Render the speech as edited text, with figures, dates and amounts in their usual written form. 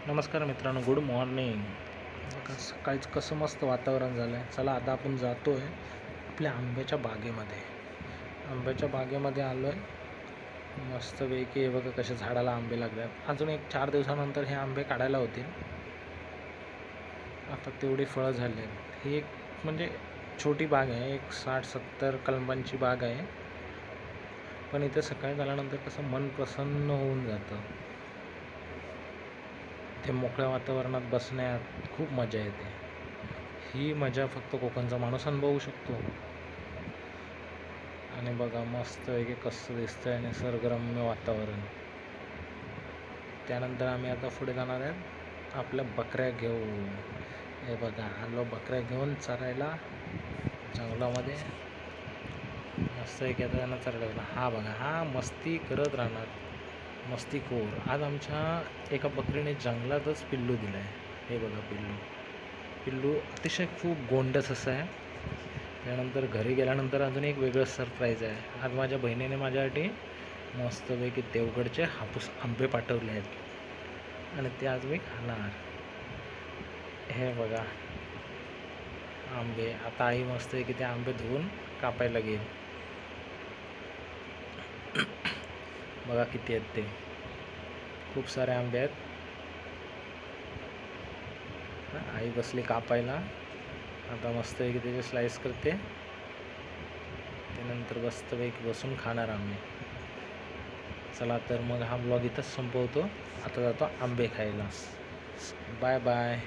नमस्कार मित्रांनो, good morning. बघा सकाळीच कसं मस्त वातावरण झालं आहे. चला आता आपण जातो आहे आपल्या आंब्याच्या बागेमध्ये. आंब्याच्या बागेमध्ये आलो आहे. मस्तपैकी हे बघा कसे झाडाला आंबे लागतात. अजून एक 4 दिवसानंतर हे आंबे काढायला होतील. आता तेवढी फळं झाली आहेत. ही एक म्हणजे छोटी बाग आहे. एक 60-70 कलमांची बाग आहे. पण इथे सकाळी झाल्यानंतर कसं मन प्रसन्न होऊन जातं. ते मोकळ्या वातावरणात बसण्यात खूप मजा येते. ही मजा फक्त कोकणचा माणूस अनुभवू शकतो. आणि बघा मस्त वेगळे कसं दिसतंय आणि निसर्गरम्य वातावरण. त्यानंतर आम्ही आता पुढे जाणार आहे आपल्या बकऱ्या घेऊन. हे बघा आलो बकऱ्या घेऊन चरायला जंगलामध्ये. मस्त एक आता त्यांना चरायला. हा बघा हा मस्ती करत राहणार, मस्तीखोर. आज आमच्या एका बकरीने जंगलातच पिल्लू दिलं आहे. हे बघा पिल्लू अतिशय खूप गोंडस असं आहे. त्यानंतर घरी गेल्यानंतर अजून एक वेगळं सरप्राईज आहे. आज माझ्या बहिणीने माझ्यासाठी मस्तपैकी देवगडचे हापूस आंबे पाठवले आहेत आणि ते आज मी खाणार. हे बघा आंबे. आता आई मस्तपैकी ते आंबे धुवून कापायला घेईल. बघा किती आहेत ते, खूप सारे आंबे आहेत. आई बसली कापायला. आता मस्तपैकी त्याचे स्लाइस करते. त्यानंतर मस्तपैकी बसून खाणार आम्ही. चला तर मग हा ब्लॉग इथंच संपवतो. आता जातो आंबे खायला. Bye bye.